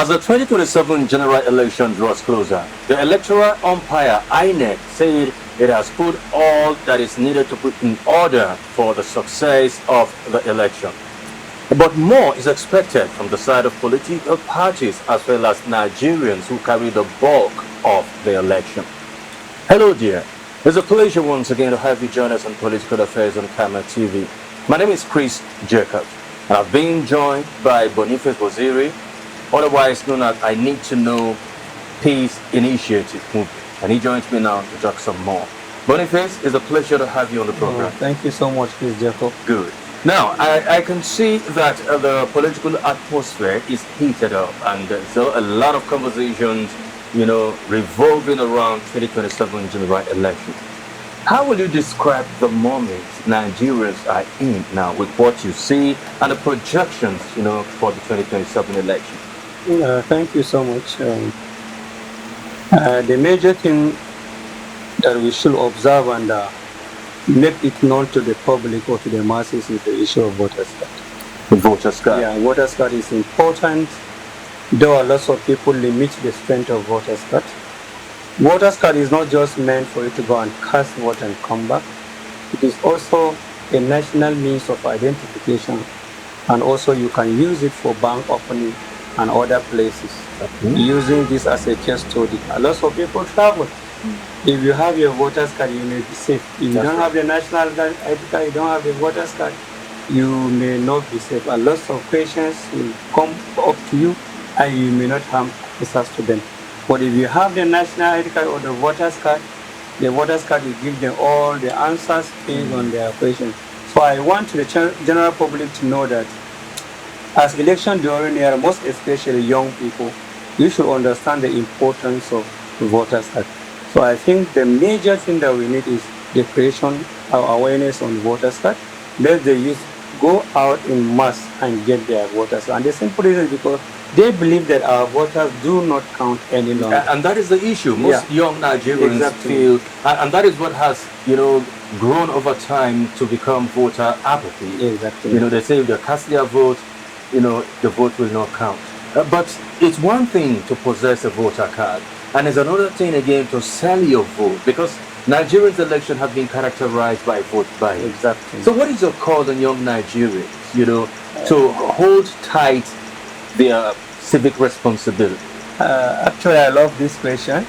As the 2027 general election draws closer, the electoral umpire INEC said it has put all that is needed to put in order for the success of the election. But more is expected from the side of political parties as well as Nigerians who carry the bulk of the election. Hello, dear. It's a pleasure once again to have you join us on Political Affairs on Camera TV. My name is Chris Jacobs, and I've been joined by Boniface Waziri, otherwise known as I Need to Know Peace Initiative Movement. And he joins me now to talk some more. Boniface, it's a pleasure to have you on the program. Thank you so much, Chris Jacob. Good. Now, I can see that the political atmosphere is heated up, and there's a lot of conversations, revolving around 2027 general election. How will you describe the moment Nigerians are in now with what you see and the projections, for the 2027 election? Thank you so much. The major thing that we should observe and make it known to the public or to the masses is the issue of voters card. Voters card. Yeah, voters card is important. Though lots of people limit the strength of voters card. Voters card is not just meant for you to go and cast vote and come back. It is also a national means of identification, and also you can use it for bank opening and other places. Using this as a case study. A lot of people travel. If you have your voters card, you may be safe. If you don't have the national ID card, you don't have the voters card, you may not be safe. And lots of patients will come up to you and you may not have access to them. But if you have the national ID card or the voters card will give them all the answers based on their questions. So I want the general public to know that as election during here, most especially young people, you should understand the importance of the voters card. So I think the major thing that we need is the creation of awareness on voters card. Let the youth go out in mass and get their voters card. And the simple reason is because they believe that our voters do not count any longer. And that is the issue. Most young Nigerians feel, and that is what has, grown over time to become voter apathy. Exactly. They say if they cast their vote, the vote will not count. But it's one thing to possess a voter card, and it's another thing again to sell your vote, because Nigerians' election have been characterized by vote buying. Exactly. So what is your call on young Nigerians, to hold tight their civic responsibility? Actually, I love this question.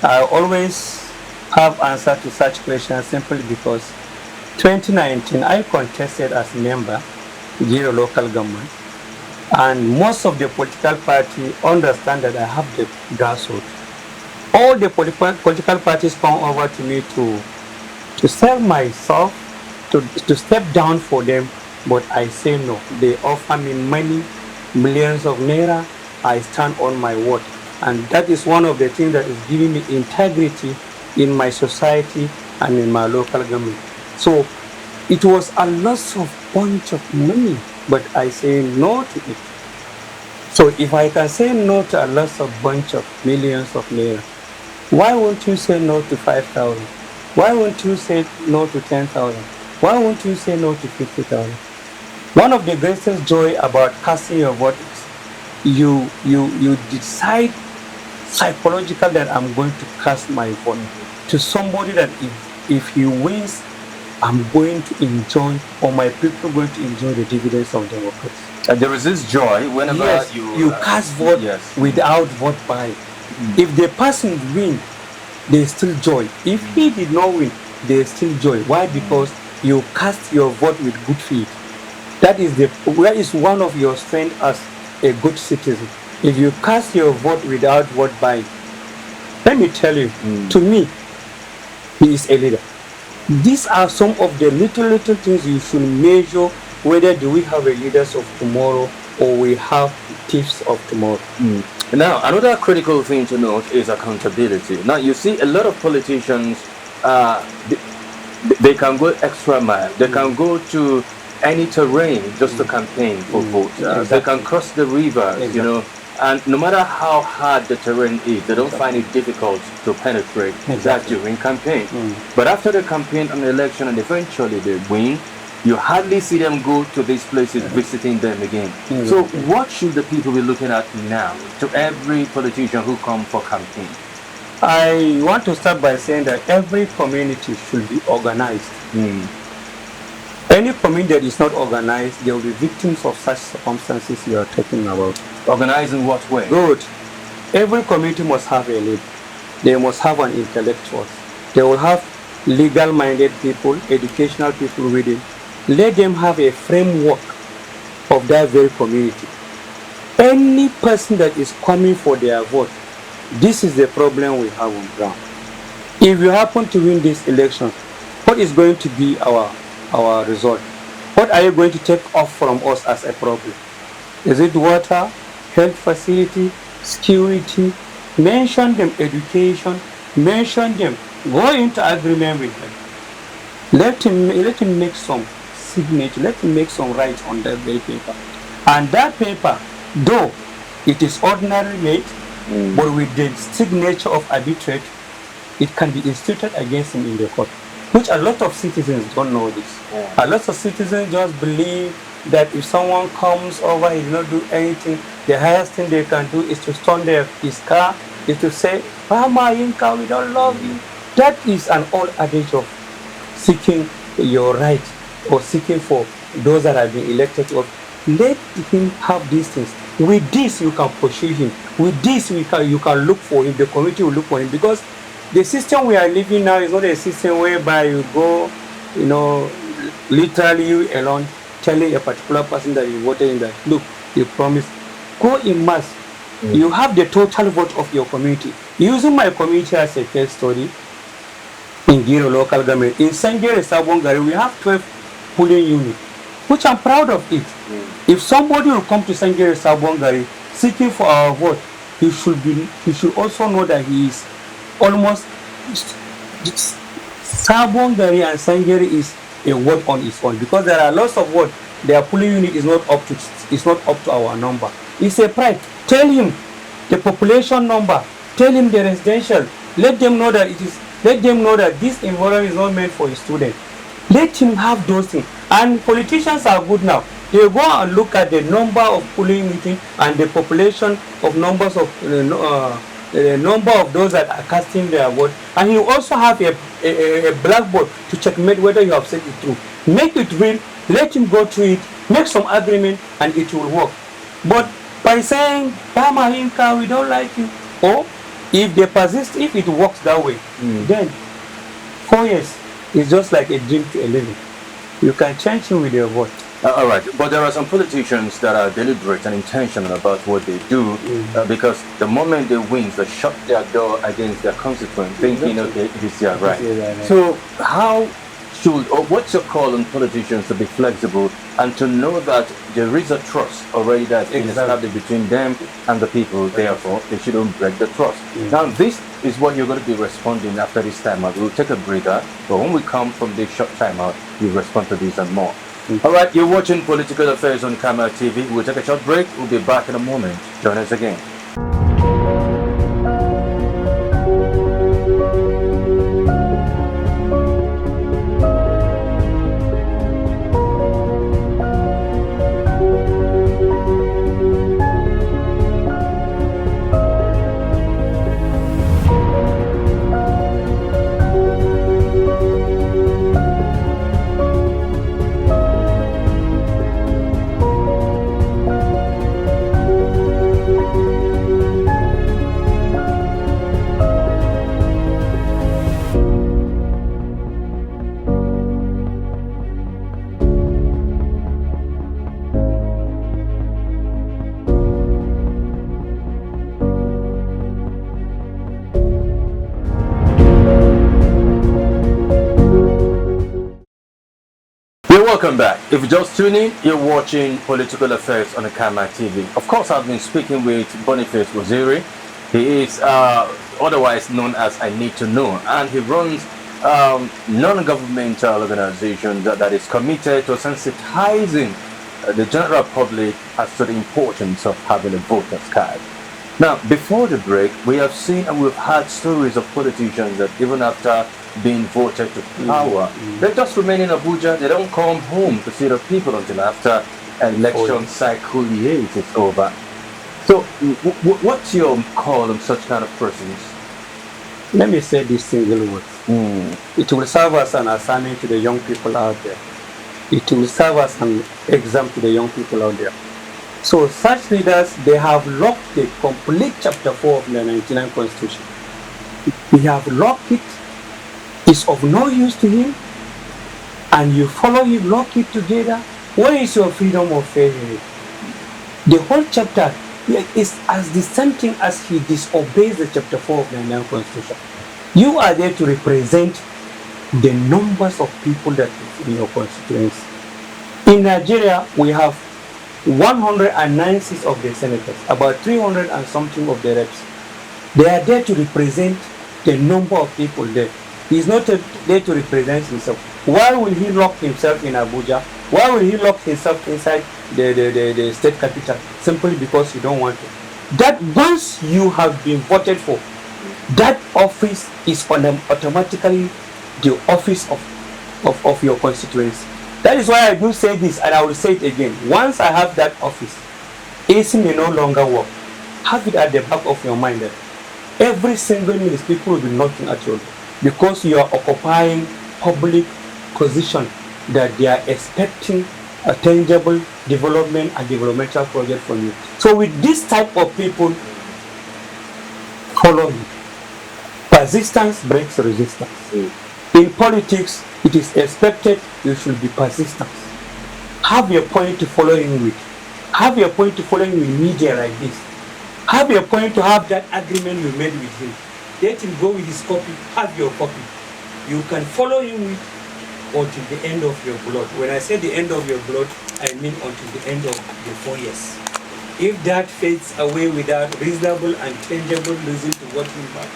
I always have answer to such questions simply because 2019 I contested as member Giro local government, and most of the political party understand that I have the grassroots. All the political parties come over to me to sell myself, to step down for them, but I say no. They offer me money, millions of naira. I stand on my word, and that is one of the things that is giving me integrity in my society and in my local government. So it was a lot of bunch of money, but I say no to it. So if I can say no to a lot of bunch of millions of naira, why won't you say no to 5,000? Why won't you say no to 10,000? Why won't you say no to 50,000? One of the greatest joy about casting your vote is you decide psychologically that I'm going to cast my vote to somebody that if he wins, I'm going to enjoy, or my people are going to enjoy the dividends of democracy. And there is this joy whenever you cast vote without vote buying. If the person win, there's still joy. If he did not win, there's still joy. Why? Because you cast your vote with good faith. That is one of your strengths as a good citizen. If you cast your vote without vote buying, let me tell you, to me, he is a leader. These are some of the little things you should measure whether do we have a leaders of tomorrow or we have thieves of tomorrow. Now, another critical thing to note is accountability. Now, you see a lot of politicians, they can go extra mile. They can go to any terrain just to campaign for votes. They can cross the rivers, and no matter how hard the terrain is, they don't find it difficult to penetrate that during campaign. But after the campaign and the election, and eventually they win, You hardly see them go to these places visiting them again. So what should the people be looking at now to every politician who come for campaign? I want to start by saying that every community should be organized. Any community that is not organized, they will be victims of such circumstances you are talking about. Organized in what way? Good. Every community must have a lead. They must have an intellectual. They will have legal-minded people, educational people within. Let them have a framework of that very community. Any person that is coming for their vote, this is the problem we have on ground. If you happen to win this election, what is going to be our result? What are you going to take off from us as a problem? Is it water, health facility, security? Mention them, education, mention them. Go into agreement with them. Let him make some signature, let him make some write on that very paper. And that paper, though it is ordinary made, but with the signature of arbitrate, it can be instituted against him in the court, which a lot of citizens don't know this. A lot of citizens just believe that if someone comes over, he will not do anything. The highest thing they can do is to stone his car, is to say, Mama Yinka, we don't love you. That is an old adage of seeking your right or seeking for those that have been elected. Let him have these things. With this, you can pursue him. With this, you can look for him. The community will look for him, because the system we are living now is not a system whereby you go, literally you alone telling a particular person that you voted in that, look, you promised. Go in mass. You have the total vote of your community. Using my community as a case study, in Giro local government, in Sangere Sabongari, we have 12 polling units, which I'm proud of it. If somebody will come to Sangere Sabongari seeking for our vote, he should also know that he is almost Sabongari and Sangere is a word on its own, because there are lots of words. Their polling unit is not up to our number. It's a pride. Tell him the population number. Tell him the residential. Let them know that this environment is not meant for a student. Let him have those things. And politicians are good now. They go and look at the number of polling units and the population of numbers of the number of those that are casting their vote, and you also have a blackboard to checkmate whether you have said it true. Make it real, let him go through it, make some agreement, and it will work. But by saying, Bama Inka, we don't like you, or if they persist, if it works that way, then 4 years is just like a dream to a living. You can change him with your vote. All right, but there are some politicians that are deliberate and intentional about what they do, because the moment they win, they shut their door against their constituents, thinking, okay, it is their right. So how what's your call on politicians to be flexible and to know that there is a trust already that's been established between them and the people, therefore they shouldn't break the trust. Now this is what you're going to be responding after this time out. We'll take a breather, but when we come from this short time out, we'll respond to this and more. All right, you're watching Political Affairs on Camera TV. We'll take a short break. We'll be back in a moment. Join us again. Welcome back. If you're just tuning, you're watching Political Affairs on the Camera TV. Of course, I've been speaking with Boniface Waziri. He is otherwise known as I Need to Know, and he runs non-governmental organization that is committed to sensitizing the general public as to the importance of having a voter's card. Now, before the break, we have seen and we've heard stories of politicians that even after being voted to power. They just remain in Abuja. They don't come home to see the people until after election cycle 8 is over. So, what's your call on such kind of persons? Let me say this single word. It will serve as an assignment to the young people out there. It will serve as an exam to the young people out there. So such leaders, they have locked the complete chapter 4 of the 99 Constitution. We have locked it. It's of no use to him. And you follow him, lock it together. Where is your freedom of faith in it? The whole chapter is as the same thing as he disobeys the chapter 4 of the 99 Constitution. You are there to represent the numbers of people that live in your constituency. In Nigeria, we have 109 seats of the senators, about 300 and something of the reps. They are there to represent the number of people there. He's not there to represent himself. Why will he lock himself in Abuja? Why will he lock himself inside the state capital? Simply because you don't want to. That once you have been voted for, that office is automatically the office of your constituency. That is why I do say this, and I will say it again. Once I have that office, AC may no longer work. Have it at the back of your mind that every single minute people will be knocking at your door because you are occupying public position that they are expecting a tangible development and developmental project from you. So with this type of people, follow me. Persistence breaks resistance. In politics, it is expected you should be persistent. Have your point to follow him with. Have your point to follow him with media like this. Have your point to have that agreement you made with him. Let him go with his copy. Have your copy. You can follow him with until the end of your blood. When I say the end of your blood, I mean until the end of the 4 years. If that fades away without reasonable and tangible reason to vote him back,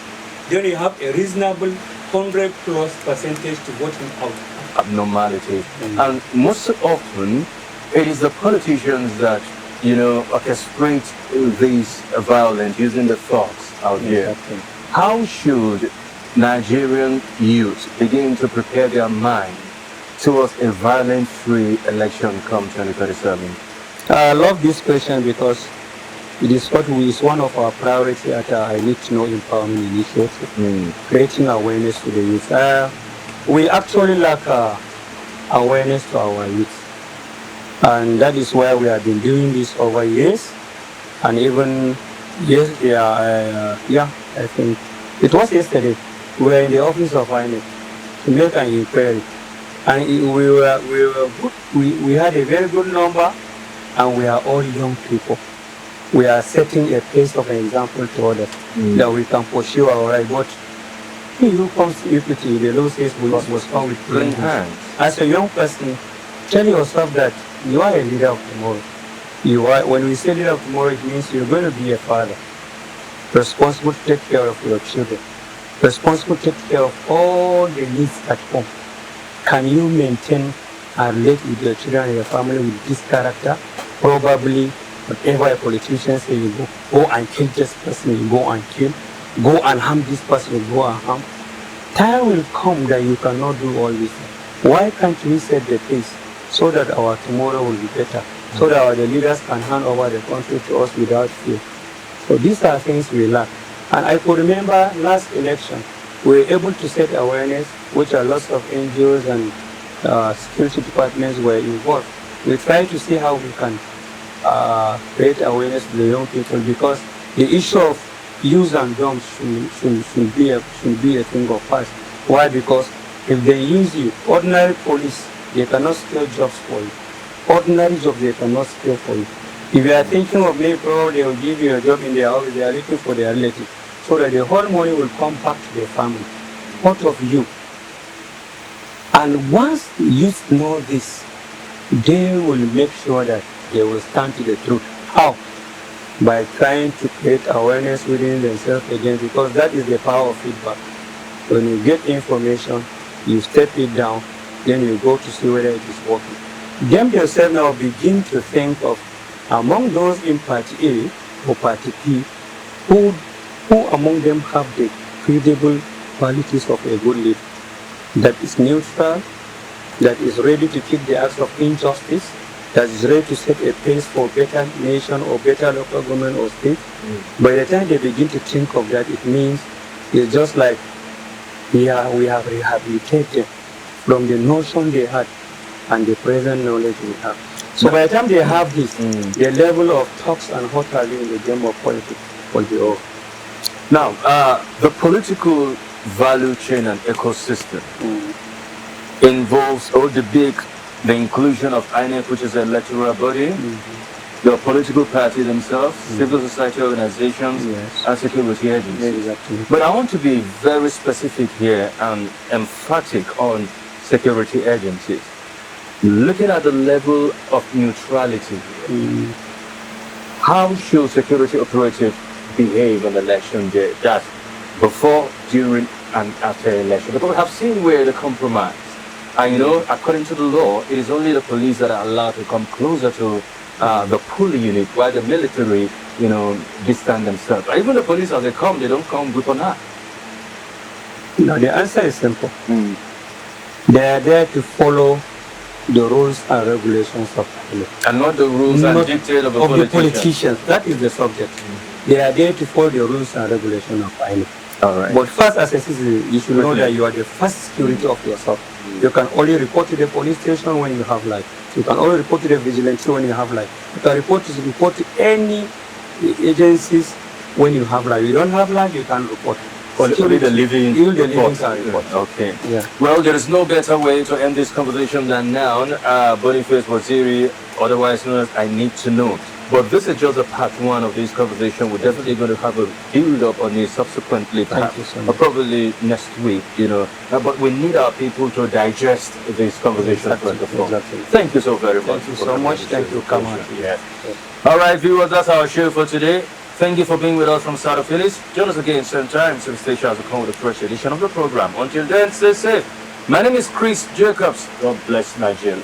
then you have a reasonable 100+% to vote him out. Abnormality. And most often, it is the politicians that, orchestrate this violence using the thoughts out here. Exactly. How should Nigerian youth begin to prepare their mind towards a violence-free election come 2027? I love this question because it is one of our priorities at I Need to Know Empowerment Initiative, creating awareness to the youth. We actually lack awareness to our youth. And that is why we have been doing this over years. And even, I think it was yesterday, we were in the office of INEC to make an inquiry. And we had a very good number, and we are all young people. We are setting a pace of an example to others that we can pursue our right. But he who comes to equity, the law says we must come with clean hands. As a young person, tell yourself that you are a leader of tomorrow. When we say leader of tomorrow, it means you're going to be a father, responsible to take care of your children, responsible to take care of all the needs at home. Can you maintain and relate with your children and your family with this character? Probably, whatever a politician says, you go and kill this person, you go and kill. Go and harm this person, you go and harm. Time will come that you cannot do all this. Why can't we set the pace so that our tomorrow will be better? So that the leaders can hand over the country to us without fear. So these are things we lack. And I could remember last election, we were able to set awareness, which a lot of NGOs and security departments were involved. We tried to see how we can create awareness to the young people, because the issue of use and guns should be a thing of past. Why? Because if they use you, ordinary police, they cannot steal jobs for you. Ordinary jobs, they cannot steal for you. If you are thinking of maybe probably they will give you a job in their house, they are looking for their relative, so that the whole money will come back to their family, out of you. And once youth know this, they will make sure that they will stand to the truth. How? By trying to create awareness within themselves again, because that is the power of feedback. When you get information, you step it down, then you go to see whether it is working. Them themselves now begin to think of, among those in party A or party P, who among them have the credible qualities of a good leader. that is neutral, that is ready to kick the acts of injustice, that is ready to set a pace for better nation or better local government or state. By the time they begin to think of that, it means it's just like we have rehabilitated them from the notion they had and the present knowledge we have. So by the time they have this, the level of talks and what have you in the game of politics will be over. Now, the political value chain and ecosystem involves the inclusion of INEC, which is an electoral body, the political party themselves, civil society organizations, and security agencies. Exactly. But I want to be very specific here and emphatic on security agencies. Looking at the level of neutrality, how should security operatives behave on election day? That's before, during, and after election. Because we have seen where the compromise. And you know, according to the law, it is only the police that are allowed to come closer to the pool unit, while the military, you know, distance themselves. But even the police, as they come, they don't come with an act. No, the answer is simple. They are there to follow the rules and regulations of the And not the rules and dictates of the politicians. That is the subject. They are there to follow the rules and regulations of INEC. All right. But first, as a citizen, you should know that you are the first security of yourself. You can only report to the police station when you have life. You can only report to the vigilante when you have life. You can report to any agencies when you have life. You don't have life, you can't report. Only the living can report. Okay. Yeah. Well, there is no better way to end this conversation than now. Boniface Waziri, otherwise known as I Need to Know. But this is just a part one of this conversation. We're definitely going to have a build up on it subsequently, perhaps, so probably next week, you know. But we need our people to digest this conversation. Exactly. Thank you so very much. Thank you so much. Thank you, Kamal. Yes. All right, viewers, that's our show for today. Thank you for being with us from South of Phillies. Join us again same time, same station as we come with a fresh edition of the program. Until then, stay safe. My name is Chris Jacobs. God bless Nigeria.